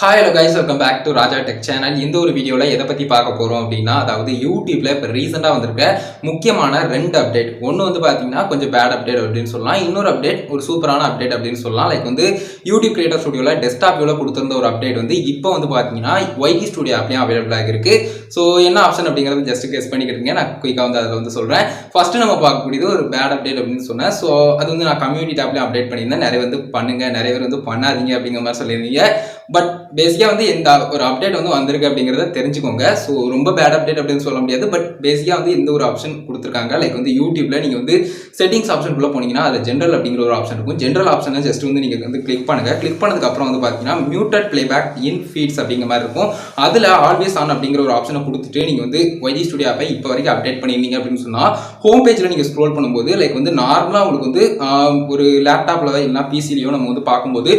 Hi hello guys, welcome back to Raja Tech Channel. இந்த ஒரு வீடியோல எதை பத்தி பார்க்க போறோம் அப்படின்னா, அதாவது YouTubeல இப்ப ரீசெண்டா வந்திருக்க முக்கியமான ரெண்டு அப்டேட். ஒன்னு வந்து பாத்தீங்கன்னா கொஞ்சம் பேட் அப்டேட் அப்படின்னு சொல்லலாம். இன்னொரு அப்டேட் ஒரு சூப்பரான அப்டேட் அப்படின்னு சொல்லலாம். லைக் வந்து YouTube கிரியேட்டர் ஸ்டுடியோல டெஸ்க்டாப் வியூல கொடுத்திருந்த ஒரு அப்டேட் வந்து இப்போ வந்து பாத்தீங்கன்னா YT ஸ்டுடியோ ஆப்லயும் அவைலபிள் ஆகிருக்கு. ஸோ என்ன ஆப்ஷன் அப்படிங்கிறது ஜஸ்ட் கெஸ் பண்ணிக்கிட்டீங்க. நான் குயிக்காக வந்து அதில் வந்து சொல்றேன். ஃபர்ஸ்ட் நம்ம பார்க்கக்கூடியது ஒரு பேட் அப்டேட் அப்படின்னு சொன்னேன். ஸோ அது வந்து நான் கம்யூனிட்டி டேப்லயும் அப்டேட் பண்ணியிருந்தேன். நிறைய வந்து பண்ணுங்க, நிறைய பேர் வந்து பண்ணாதீங்க அப்படிங்கிற மாதிரி சொல்லியிருந்தீங்க. பட் பேசிக்கா வந்து இந்த ஒரு அப்டேட் வந்து வந்திருக்கு அப்படிங்கிறத தெரிஞ்சுக்கோங்க. ஸோ ரொம்ப பேட் அப்டேட் அப்படின்னு சொல்ல முடியாது. பட் பேசிக்கா வந்து இந்த ஒரு ஆப்ஷன் கொடுத்துருக்காங்க. லைக் வந்து யூடியூப்ல நீங்க வந்து செட்டிங்ஸ் ஆப்ஷனுக்குள்ள போனீங்கன்னா அது ஜென்ரல் அப்படிங்கிற ஒரு ஆப்ஷன் இருக்கும். ஜென்ரல் ஆப்ஷனை ஜஸ்ட் வந்து நீங்க வந்து கிளிக் பண்ணுங்க. கிளிக் பண்ணதுக்கு அப்புறம் வந்து பாத்தீங்கன்னா மியூட்டட் பிளேபேக் இன் ஃபீட்ஸ் அப்படிங்கிற மாதிரி இருக்கும். அதுல ஆல்வேஸ் ஆன் அப்படிங்கிற ஒரு ஆப்ஷனை கொடுத்துட்டு நீங்க வந்து YT ஸ்டுடியோ ஆப்பை இப்போ வரைக்கும் அப்டேட் பண்ணிருந்தீங்க அப்படின்னு சொன்னா ஹோம் பேஜ்ல நீங்க ஸ்க்ரோல் பண்ணும்போது லைக் வந்து நார்மலா உங்களுக்கு வந்து ஒரு லேப்டாப்ல இல்லைன்னா பிசிலையோ நம்ம வந்து பார்க்கும்போது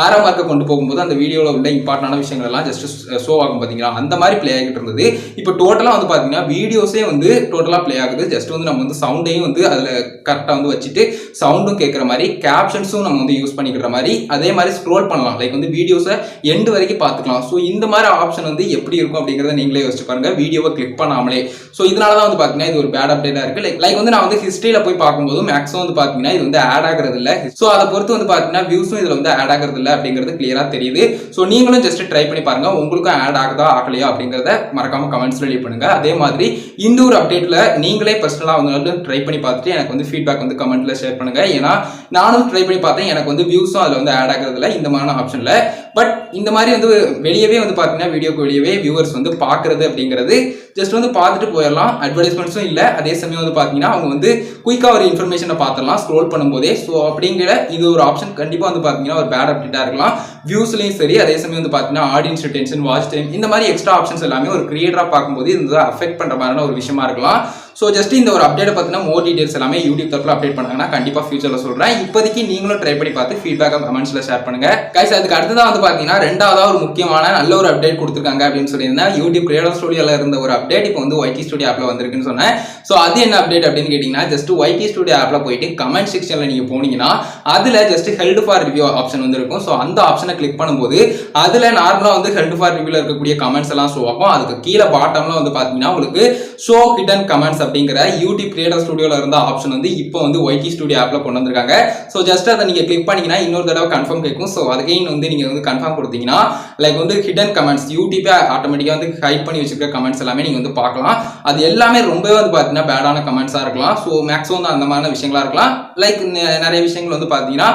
ஆரோ மார்க்கை கொண்டு போகும்போது அந்த வீடியோல உள்ள இம்பார்ட்டன்டான விஷயங்கள் எல்லாம் ஜஸ்ட் ஷோ ஆகும் பாத்தீங்களா, அந்த மாதிரி பிளே ஆகிட்டு இருந்தது. இப்போ டோட்டலா வந்து பாத்தீங்கன்னா வீடியோஸே வந்து டோட்டலா பிளே ஆகுது. ஜஸ்ட் வந்து நம்ம வந்து சவுண்டையும் வந்து அதுல கரெக்டா வந்து வச்சுட்டு சவுண்டும் கேட்கிற மாதிரி கேப்ஷன்ஸும் நம்ம வந்து யூஸ் பண்ணிக்கிற மாதிரி அதே மாதிரி ஸ்க்ரோல் பண்ணலாம். லைக் வந்து வீடியோஸை எண்டு வரைக்கும் பார்த்துக்கலாம். ஸோ இந்த மாதிரி ஆப்ஷன் வந்து எப்படி இருக்கும் அப்படிங்கிறத நீங்களே யோசிச்சு பாருங்க, வீடியோவை கிளிக் பண்ணாமலே. ஸோ இதனாலதான் வந்து பாத்தீங்கன்னா இது ஒரு பேட் அப்டேட்டா இருக்கு. லைக் வந்து நான் வந்து ஹிஸ்டரியில போய் பார்க்கும்போது மேக்ஸிமம் வந்து பாத்தீங்கன்னா இது வந்து ஆட் ஆகிறது இல்லை. ஸோ அதை பொறுத்து வந்து பாத்தீங்கன்னா வியூஸும் இதுல வந்து ஆட் ஆகிறது இல்லை அப்படிங்கிறது கிளியரா தெரியுது. ஸோ நீங்களும் ஜஸ்ட் ட்ரை பண்ணி பாருங்க, உங்களுக்கும் ஆட் ஆகுதா ஆகலையா அப்படிங்கிறத மறக்காம கமெண்ட்ஸ்ல லீவ் பண்ணுங்க. அதே மாதிரி இந்த ஒரு அப்டேட்ல நீங்களே பர்சனலா வந்து ட்ரை பண்ணி பார்த்துட்டு எனக்கு வந்து ஃபீட்பேக் வந்து கமெண்ட்ல ஷேர் பண்ணுங்க. ஏன்னா நானும் ட்ரை பண்ணி பார்த்தேன், எனக்கு வந்து வியூஸும் அதுல வந்து ஆட் ஆகிறது இல்லை இந்த மாதிரி ஆப்ஷன்ல. பட் இந்த மாதிரி வந்து வெளியவே வந்து பாத்தீங்கன்னா வீடியோக்கு வெளியவே வியூவர்ஸ் வந்து பாக்குறது அப்படிங்கிறது ஜஸ்ட் வந்து பார்த்துட்டு போயிடலாம். அட்வர்டைஸ்மெண்ட்ஸும் இல்லை. அதே சமயம் வந்து பாத்தீங்கன்னா அவங்க வந்து குயிக்கா ஒரு இன்ஃபர்மேஷனை பார்த்துடலாம் ஸ்க்ரோல் பண்ணும்போதே. ஸோ அப்படிங்கிற இது ஒரு ஆப்ஷன் கண்டிப்பா வந்து பாத்தீங்கன்னா ஒரு பேட் அப்டேட்டா இருக்கலாம். வியூஸ்லயும் சரி, அதே சமயம் வந்து பாத்தீங்கன்னா ஆடியன்ஸ் ரிட்டென்ஷன், வாட்ச் டைம், இந்த மாதிரி எக்ஸ்ட்ரா ஆப்ஷன்ஸ் எல்லாமே ஒரு கிரியேட்டரா பார்க்கும்போது இது அஃபெக்ட் பண்ற மாதிரியான ஒரு விஷயமா இருக்கலாம். ஸோ ஜஸ்ட் இந்த ஒரு அப்டேட் பத்தின மோர் டீடைல்ஸ் எல்லாமே யூடியூப் தரப்புல அப்டேட் பண்ணாங்கன்னா கண்டிப்பா ஃபியூச்சர்ல சொல்றேன். இப்போதைக்கு நீங்களும் ட்ரை பண்ணி பார்த்து ஃபீட்பேக் கமெண்ட்ஸ்ல ஷேர் பண்ணுங்க கைஸ். அதுக்கு அடுத்ததான் வந்து பாத்தீங்கன்னா ரெண்டாவதா ஒரு முக்கியமான நல்ல ஒரு அப்டேட் கொடுத்துருக்காங்க அப்படின்னு சொல்லியிருந்தேன். யூடியூப் கிரியேட்டர் ஸ்டுடியோல இருந்த ஒரு அப்டேட் இப்போ வந்து YT ஸ்டுடியோ ஆப்ல வந்திருக்குன்னு சொன்னேன். ஸோ அது என்ன அப்டேட் அப்படின்னு கேட்டீங்கன்னா, ஜஸ்ட் YT ஸ்டுடியோ ஆப்ல போயிட்டு கமெண்ட் செக்ஷன்ல நீங்க போனீங்கன்னா அதுல just held for review option வந்து இருக்கும். ஸோ அந்த ஆப்ஷனை கிளிக் பண்ணும்போது அதுல நார்மலா வந்து ஹெல்ட் ஃபார் ரிவ்யூல இருக்கக்கூடிய கமெண்ட்ஸ் எல்லாம் ஷோ ஆகும். அதுக்கு கீழே பாட்டம்ல வந்து பாத்தீங்கன்னா உங்களுக்கு ஷோ ஹிடன் கமெண்ட்ஸ் அப்படிங்கிற யூடியூப் கிரியேட்டர் ஸ்டுடியோல இருந்த ஆப்ஷன் வந்து இப்போ வந்து YT ஸ்டுடியோ ஆப்ல கொண்டு வந்திருக்காங்க. ஸோ ஜஸ்ட் அதை நீங்க கிளிக் பண்ணீங்கன்னா இன்னொரு தடவை கன்ஃபார்ம் கேட்கும். ஸோ அதுக்கையும் வந்து நீங்க வந்து கன்ஃபார்ம் கொடுத்தீங்கன்னா லைக் வந்து ஹிடன் கமெண்ட்ஸ் யூடியூப் ஆட்டோமேட்டிக்கா வந்து ஹைட் பண்ணி வச்சிருக்க கமெண்ட்ஸ் எல்லாமே நீங்க வந்து பார்க்கலாம். அது எல்லாமே ரொம்பவே வந்து பாத்தீங்கன்னா பேடான கமெண்ட்ஸா இருக்கலாம். ஸோ மேக்ஸிமம் அந்த மாதிரி விஷயங்களா இருக்கலாம். லைக் நிறைய விஷயங்கள் வந்து பாத்தீங்கன்னா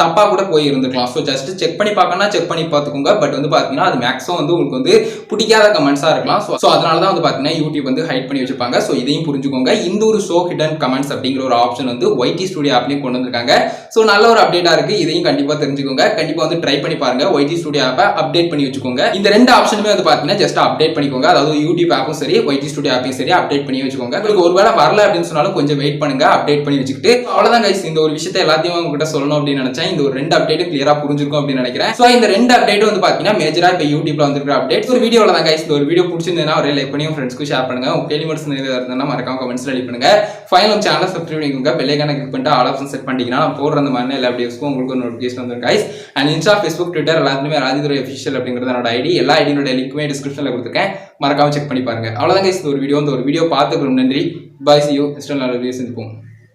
தப்பா கூட போய் இருந்துக்கலாம். ஸோ ஜஸ்ட் செக் பண்ணி பார்க்கணும்னா செக் பண்ணி பார்த்துக்கோங்க. பட் வந்து பாத்தீங்கன்னா அது மேக்ஸிமம் வந்து உங்களுக்கு வந்து பிடிக்காத கமெண்ட்ஸா இருக்கலாம். ஸோ அதனால தான் வந்து பாத்தீங்கன்னா யூடியூப் வந்து ஹைட் பண்ணி வச்சிருப்பாங்க. ஸோ இதையும் புரிஞ்சுக்கோங்க. இந்த ஒரு ஷோ ஹிடன் கமெண்ட்ஸ் அப்படிங்கிற ஒரு ஆப்ஷன் வந்து YT ஸ்டுடியோ ஆப்லயும் கொண்டு வந்திருக்காங்க. ஸோ நல்ல ஒரு அப்டேட்டா இருக்கு. இதையும் கண்டிப்பா தெரிஞ்சுக்கோங்க. கண்டிப்பா வந்து ட்ரை பண்ணி பாருங்க. YT ஸ்டுடியோ ஆப்பை அப்டேட் பண்ணி வச்சுக்கோங்க. இந்த ரெண்டு ஆப்ஷனுமே வந்து பாத்தீங்கன்னா ஜஸ்ட் அப்டேட் பண்ணிக்கோங்க. அதாவது யூடியூப் ஆப்பும் சரி, YT ஸ்டுடியோ ஆப்பையும் சரி அப்டேட் பண்ணி வச்சுக்கோங்க. உங்களுக்கு ஒருவேளை வரல அப்படின்னு சொன்னாலும் கொஞ்சம் வெயிட் பண்ணுங்க, அப்டேட் பண்ணி வச்சுக்கிட்டு. அவ்வளவுதான் கைஸ், இந்த ஒரு விஷயத்தை எல்லாத்தையும் உங்ககிட்ட சொல்லணும் அப்படின்னு நினைச்சேன். இந்த ஒரு ரெண்டு அப்டேட் கிளியரா புரிஞ்சிருக்கும் அப்படின்னு நினைக்கிறேன். ஸோ இந்த ரெண்டு அப்டேட் வந்து பாத்தீங்கன்னா மேஜரா இப்போ யூடியூப்ல வந்திருக்கிற அப்டேட். ஒரு வீடியோல தான் கைஸ். இந்த ஒரு வீடியோ பிடிச்சிருந்தா ஒரே லைக் பண்ணி உங்க ஃப்ரெண்ட்ஸ்க்கு ஷேர் பண்ணுங்க. உங்க கேள்வி மட்டும் இருந்தா மறக்காம கமெண்ட்ஸ்ல லீவ் பண்ணுங்க. ஃபைனல் சேனலை சப்ஸ்கிரைப் பண்ணிக்கோங்க. பெல் ஐகானை கிளிக் பண்ணிட்டு ஆல் ஆப்ஷன் செட் பண்ணிட்டீங்கன்னா நான் போடுற அந்த மாதிரி எல்லா வீடியோஸ்க்கும் உங்களுக்கு நோட்டிஃபிகேஷன் வந்துரும் guys. And Insta, Facebook, Twitter எல்லாத்துலயுமே ராஜதுரை அஃபிஷியல் அப்படிங்கிறது என்னோட ஐடி. எல்லா ஐடியோட லிங்க்குமே டிஸ்கிரிப்ஷன்ல கொடுத்துருக்கேன், மறக்காம செக் பண்ணி பாருங்க. அவ்வளவுதான் கைஸ், இந்த ஒரு வீடியோ பார்த்துக்கிறோம். நன்றி. பாய், see you. நெக்ஸ்ட் நல்ல வீடியோ சந்திப்போம்.